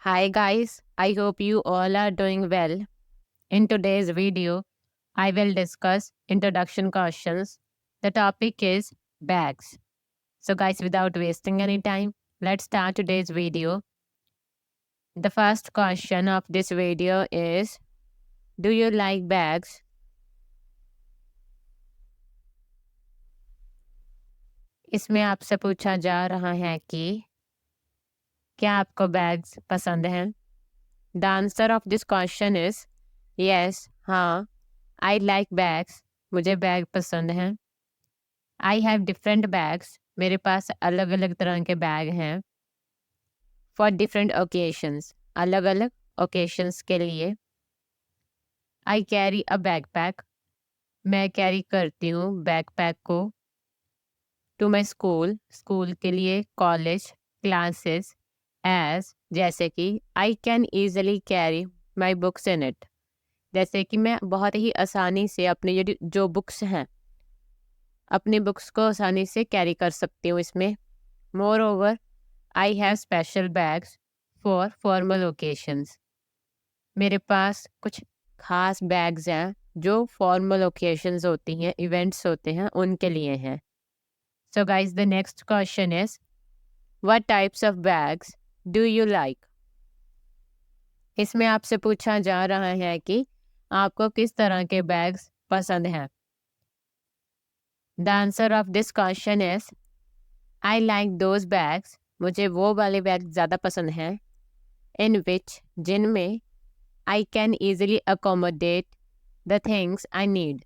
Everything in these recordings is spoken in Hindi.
Hi guys, I hope you all are doing well. In today's video, I will discuss introduction questions. The topic is bags. So guys, without wasting any time, let's start today's video. The first question of this video is, do you like bags? इसमें आपसे पूछा जा रहा है कि क्या आपको बैग्स पसंद हैं? The answer of this question is yes, हाँ, I like bags. मुझे बैग पसंद हैं. I have different bags. मेरे पास अलग अलग तरह के बैग हैं. For different occasions. अलग अलग occasions के लिए. I carry a backpack. मैं कैरी करती हूँ बैकपैक को. To my school. स्कूल के लिए. College. Classes. As. जैसे कि I can easily carry my books in it. जैसे कि मैं बहुत ही आसानी से अपने जो बुक्स हैं अपनी बुक्स को आसानी से कैरी कर सकती हूँ इसमें. More over I have special bags for formal occasions. मेरे पास कुछ खास बैग्स हैं जो फॉर्मल ओकेशंस होती हैं, इवेंट्स होते हैं, उनके लिए हैं. So guys the next question is what types of bags do you like. इसमें आपसे पूछा जा रहा है कि आपको किस तरह के बैग्स पसंद हैं. The answer of this question is I like those bags. मुझे वो वाले बैग ज़्यादा पसंद हैं इन विच जिनमें I can easily accommodate the things I need.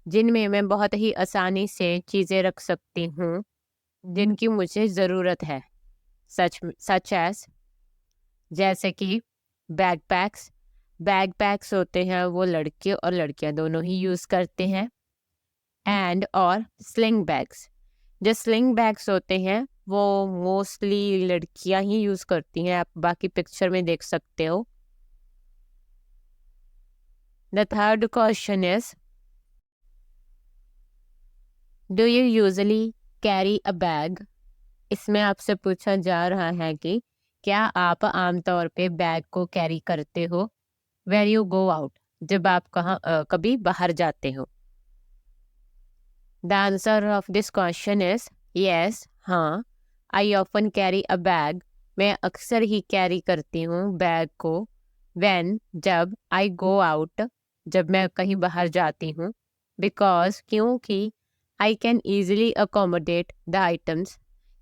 जिनमें मैं बहुत ही आसानी से चीज़ें रख सकती हूँ जिनकी मुझे ज़रूरत है. सच एज जैसे कि बैकपैक्स. बैकपैक्स होते हैं वो लड़के और लड़कियां दोनों ही यूज़ करते हैं. एंड और स्लिंग बैग्स. जो स्लिंग बैग्स होते हैं वो मोस्टली लड़कियां ही यूज़ करती हैं. आप बाकी पिक्चर में देख सकते हो. The third question is do you usually carry a bag. इसमें आपसे पूछा जा रहा है कि क्या आप आमतौर पे बैग को कैरी करते हो वेर यू गो आउट. जब आप कभी बाहर जाते हो. The answer of this question is yes, हाँ. I often carry a bag. मैं अक्सर ही कैरी करती हूँ बैग को. व्हेन जब आई गो आउट. जब मैं कहीं बाहर जाती हूँ. बिकॉज क्योंकि I can easily accommodate the items.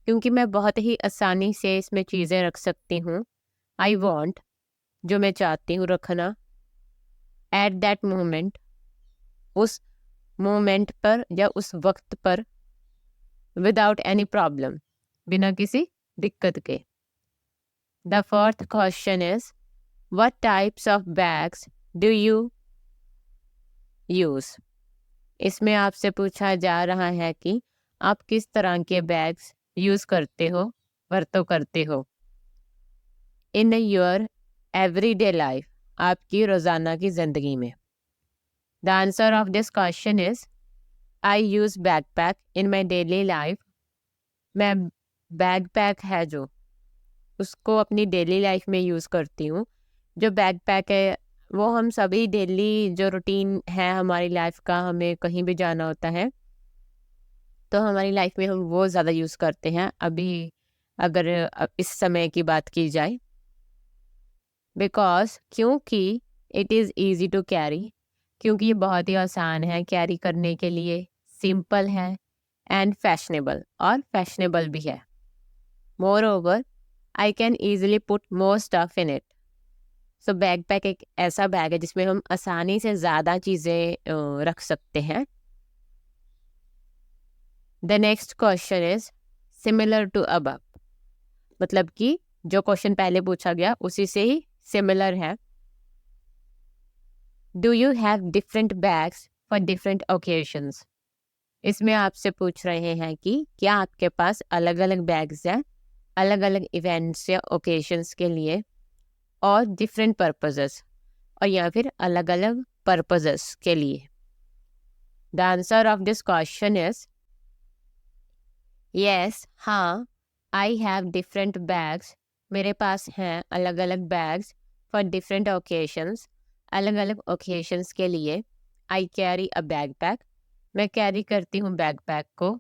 क्योंकि मैं बहुत ही आसानी से इसमें चीज़ें रख सकती हूँ. I want. जो मैं चाहती हूँ रखना. At that moment. उस मोमेंट पर या उस वक्त पर. Without any problem. बिना किसी दिक्कत के. The fourth question is what types of bags do you use. इसमें आपसे पूछा जा रहा है कि आप किस तरह के बैग्स यूज करते हो, वरतो करते हो. In your everyday life. आपकी रोजाना की जिंदगी में. The answer of this question is I use backpack in my daily life. मैं बैकपैक है जो उसको अपनी डेली लाइफ में यूज़ करती हूँ. जो बैकपैक है वो हम सभी डेली जो रूटीन है हमारी लाइफ का, हमें कहीं भी जाना होता है तो हमारी लाइफ में हम वो ज़्यादा यूज़ करते हैं. अभी अगर इस समय की बात की जाए. बिकॉज क्योंकि it is easy to carry. क्योंकि ये बहुत ही आसान है कैरी करने के लिए. सिंपल है एंड फैशनेबल. और फैशनेबल भी है. More over I can easily put more stuff in it. So backpack एक ऐसा बैग है जिसमें हम आसानी से ज़्यादा चीज़ें रख सकते हैं. The next question is similar to above. मतलब कि जो क्वेश्चन पहले पूछा गया उसी से ही सिमिलर है. Do you have different bags for different occasions. इसमें आपसे पूछ रहे हैं कि क्या आपके पास अलग अलग बैग्स हैं अलग अलग इवेंट्स या ओकेशंस के लिए और डिफरेंट पर्पसेस और या फिर अलग अलग पर्पसेस के लिए. The answer of this question is yes, हाँ. आई हैव डिफरेंट बैग्स मेरे पास हैं अलग अलग बैग्स फॉर डिफरेंट ओकेशंस। अलग अलग ओकेशंस के लिए आई कैरी अ बैकपैक। मैं कैरी करती हूँ बैकपैक को।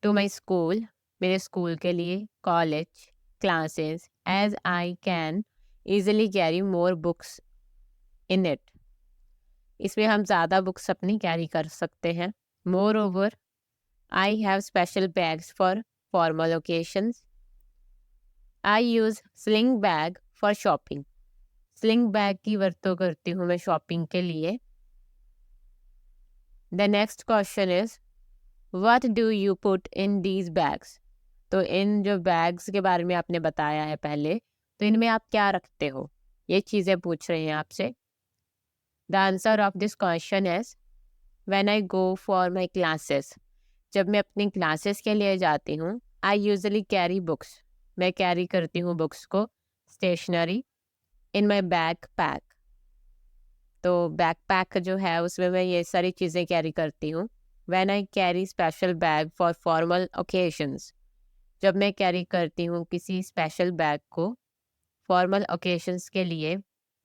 टू माई स्कूल, मेरे स्कूल के लिए, college, classes, as I can easily carry more books in it. इसमें हम ज़्यादा बुक्स अपनी कैरी कर सकते हैं। Moreover, I have special bags for formal occasions. I use sling bag for shopping. Sling bag की वरतों करती हूँ मैं शॉपिंग के लिए। The next question is what do you put in these bags. तो इन जो बैग्स के बारे में आपने बताया है पहले, तो इनमें आप क्या रखते हो, ये चीज़ें पूछ रहे हैं आपसे। The answer of this question is when I go for my classes. जब मैं अपनी क्लासेस के लिए जाती हूँ, आई यूजली कैरी बुक्स। मैं कैरी करती हूँ बुक्स को, stationery, in my backpack. तो बैक पैक जो है उसमें मैं ये सारी चीज़ें कैरी करती हूँ। When I carry special bag for formal occasions. जब मैं कैरी करती हूँ किसी स्पेशल बैग को फॉर्मल ओकेशंस के लिए,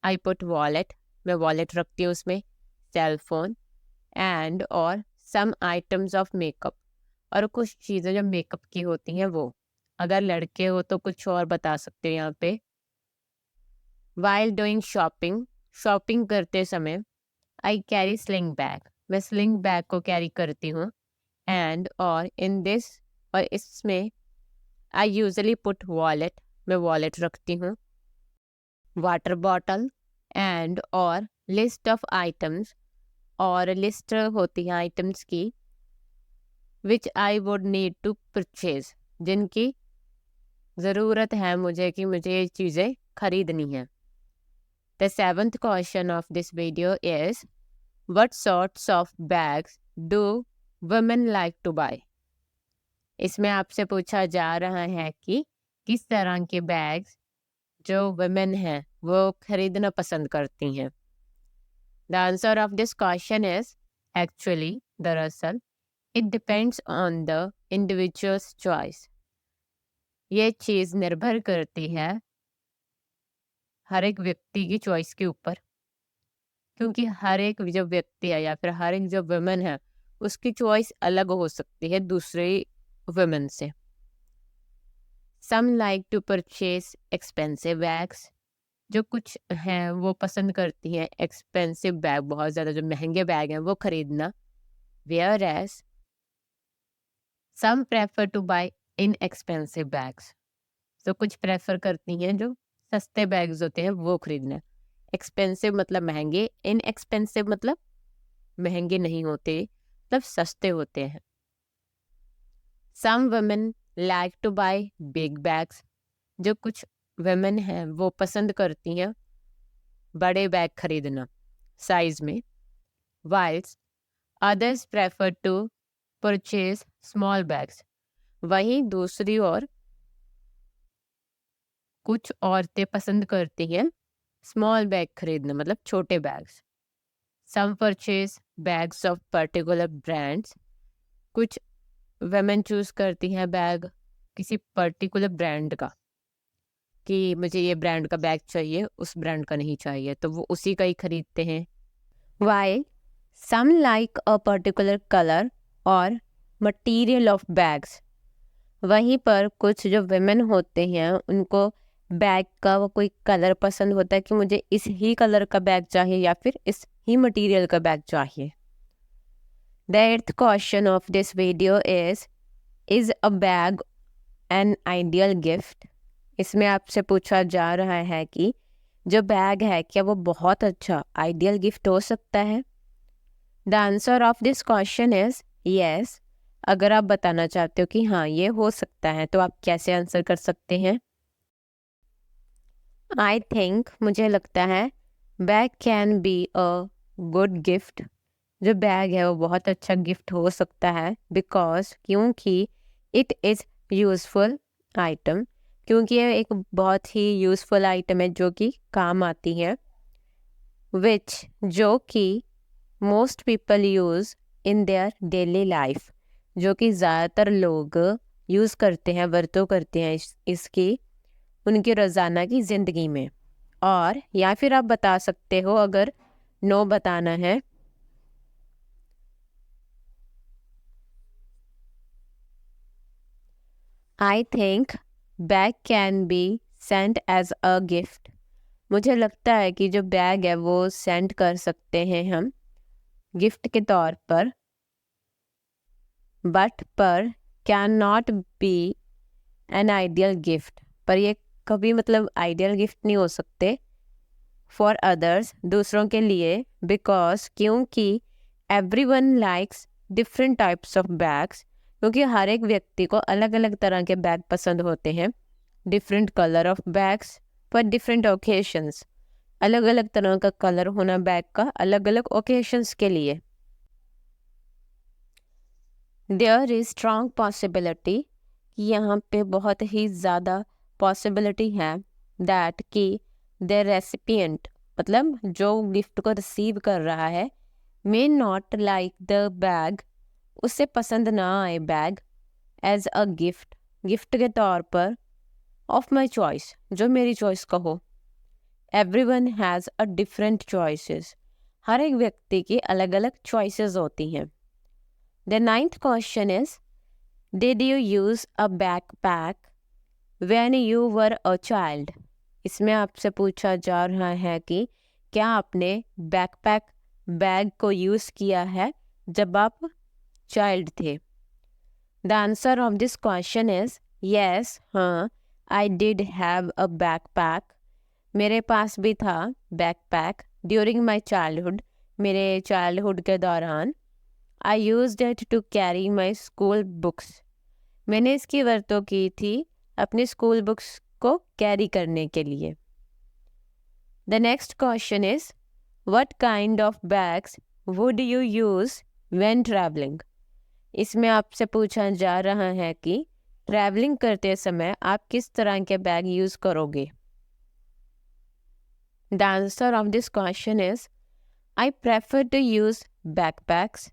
आई पुट वॉलेट। मैं वॉलेट रखती हूँ उसमें, सेल फोन, एंड और सम आइटम्स ऑफ मेकअप। और कुछ चीज़ें जो मेकअप की होती हैं वो। अगर लड़के हो तो कुछ और बता सकते हो यहाँ पे। वाइल डूइंग शॉपिंग, शॉपिंग करते समय, आई कैरी स्लिंग बैग। मैं स्लिंग बैग को कैरी करती हूँ। एंड और इन दिस, और इसमें, आई यूजली पुट वॉलेट। मैं वॉलेट रखती हूँ, वाटर बॉटल, एंड और लिस्ट ऑफ आइटम्स, और लिस्ट होती है आइटम्स की, which I would need to purchase, जिनकी ज़रूरत है मुझे कि मुझे ये चीज़ें खरीदनी है। The seventh question of this video is what sorts of bags do women like to buy. इसमें आपसे पूछा जा रहा है कि किस तरह के बैग्स जो वुमेन हैं वो खरीदना पसंद करती हैं। The answer of this question is actually, दरअसल, it depends on the individual's choice. ये चीज़ निर्भर करती है हर एक व्यक्ति की चॉइस के ऊपर, क्योंकि हर एक जो व्यक्ति है या फिर हर एक जो वुमेन है उसकी चॉइस अलग हो सकती है दूसरे वुमेन से। Some like to purchase expensive bags. जो कुछ हैं वो पसंद करती हैं एक्सपेंसिव बैग, बहुत ज़्यादा जो महंगे बैग हैं वो खरीदना। Whereas some prefer to buy inexpensive bags. तो कुछ प्रेफर करती हैं जो सस्ते बैग्स होते हैं वो खरीदना। एक्सपेंसिव मतलब महंगे, इन एक्सपेंसिव मतलब महंगे नहीं होते, मतलब सस्ते होते हैं। Some women like to buy big bags. जो कुछ वुमेन हैं वो पसंद करती हैं बड़े बैग खरीदना साइज में। Whiles others prefer to purchase small bags. वहीं दूसरी ओर कुछ औरतें पसंद करती हैं स्मॉल बैग खरीदना, मतलब छोटे bags. Some purchase bags of particular brands. कुछ वुमेन चूज करती हैं बैग किसी पर्टिकुलर ब्रांड का, कि मुझे ये ब्रांड का बैग चाहिए, उस ब्रांड का नहीं चाहिए, तो वो उसी का ही खरीदते हैं। Why some like a particular colour or material of bags. वहीं पर कुछ जो वुमेन होते हैं उनको बैग का वो कोई कलर पसंद होता है कि मुझे इस ही कलर का बैग चाहिए या फिर इस ही मटेरियल का बैग चाहिए। The eighth question of this video is a bag an ideal gift. इसमें आपसे पूछा जा रहा है कि जो बैग है क्या वो बहुत अच्छा आइडियल गिफ्ट हो सकता है। The answer of this question is yes. अगर आप बताना चाहते हो कि हाँ ये हो सकता है तो आप कैसे आंसर कर सकते हैं। आई थिंक, मुझे लगता है, bag can be a good gift. जो बैग है वो बहुत अच्छा गिफ्ट हो सकता है बिकॉज, क्योंकि इट इज़ यूजफुल आइटम, क्योंकि ये एक बहुत ही यूजफुल आइटम है जो कि काम आती है। विच, जो कि most people use in their daily life, जो कि ज़्यादातर लोग यूज़ करते हैं, वरतों करते हैं इसकी उनकी रोज़ाना की ज़िंदगी में। और या फिर आप बता सकते हो अगर नो बताना है। I think bag can be sent as a gift. मुझे लगता है कि जो बैग है वो सेंड कर सकते हैं हम गिफ्ट के तौर पर, बट पर can not be an ideal gift. पर ये कभी मतलब आइडियल गिफ्ट नहीं हो सकते फॉर अदर्स, दूसरों के लिए, बिकॉज क्योंकि everyone likes different types of bags, क्योंकि हर एक व्यक्ति को अलग अलग तरह के बैग पसंद होते हैं। Different colour of bags for different occasions, अलग अलग तरह का कलर होना बैग का अलग अलग ओकेशंस के लिए। देयर इज स्ट्रॉन्ग पॉसिबिलिटी, कि यहाँ पे बहुत ही ज़्यादा पॉसिबिलिटी है दैट कि द रेसिपिएंट मतलब जो गिफ्ट को रिसीव कर रहा है may not like the bag, उसे पसंद ना आए bag as a gift, gift के तौर पर, ऑफ माई चॉइस, जो मेरी चॉइस का हो। Everyone has a different choices, हर एक व्यक्ति की अलग अलग चॉइसेस होती हैं। The 9th question is did you use a backpack when you were a child. इसमें आपसे पूछा जा रहा है कि क्या आपने बैकपैक बैग को यूज़ किया है जब आप चाइल्ड थे। The answer of this question is yes, हाँ, I did have a backpack, मेरे पास भी था बैकपैक ड्यूरिंग माई चाइल्डहुड, मेरे चाइल्डहुड के दौरान। I used it to carry my school books, मैंने इसकी वरतों की थी अपनी स्कूल बुक्स को कैरी करने के लिए। The next question is what kind of bags would you use when travelling. इसमें आपसे पूछा जा रहा है कि ट्रैवलिंग करते समय आप किस तरह के बैग यूज़ करोगे। The answer of this question is I prefer to use backpacks,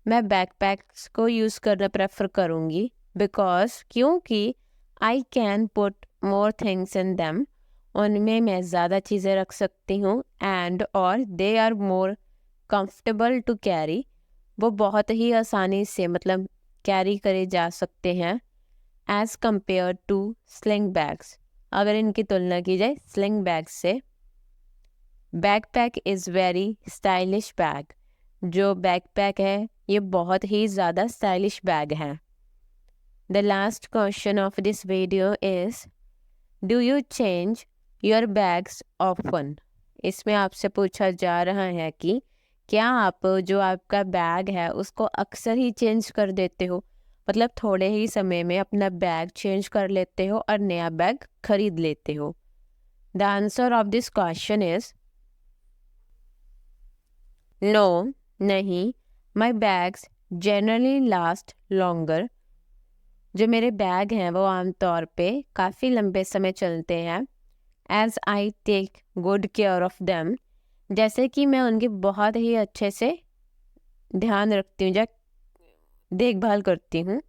मैं बैकपैक्स को यूज़ करना प्रेफर करूँगी, बिकॉज क्योंकि I can put more things in them, उनमें मैं ज़्यादा चीज़ें रख सकती हूँ, एंड और they are more comfortable to carry, वो बहुत ही आसानी से मतलब कैरी करे जा सकते हैं as compare to sling bags, अगर इनकी तुलना की जाए स्लिंग बैग से। Backpack is very stylish bag, जो बैकपैक है ये बहुत ही ज़्यादा स्टाइलिश बैग है। The last question of this video is do you change your bags often. इसमें आपसे पूछा जा रहा है कि क्या आप जो आपका बैग है उसको अक्सर ही चेंज कर देते हो, मतलब थोड़े ही समय में अपना बैग चेंज कर लेते हो और नया बैग खरीद लेते हो। The answer of this question is no, नहीं, my bags generally last longer, जो मेरे बैग हैं वो आमतौर पे काफ़ी लंबे समय चलते हैं। As I take good care of them, जैसे कि मैं उनकी बहुत ही अच्छे से ध्यान रखती हूँ या देखभाल करती हूँ।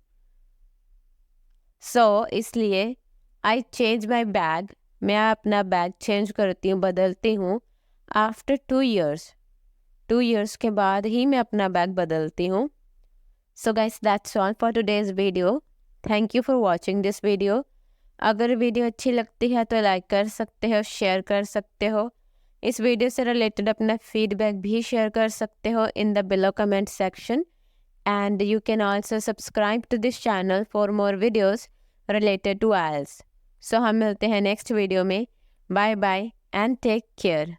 सो इसलिए आई चेंज माई बैग, मैं अपना बैग चेंज करती हूँ, बदलती हूँ आफ्टर 2 years, 2 years के बाद ही मैं अपना बैग बदलती हूँ। So guys that's all for today's video, thank you for watching this video. अगर वीडियो अच्छी लगती है तो लाइक कर सकते हो, शेयर कर सकते हो, इस वीडियो से रिलेटेड अपना फीडबैक भी शेयर कर सकते हो in the below comment section, and you can also subscribe to this channel for more videos related to IELTS। So हम मिलते हैं नेक्स्ट वीडियो में, bye bye and take care.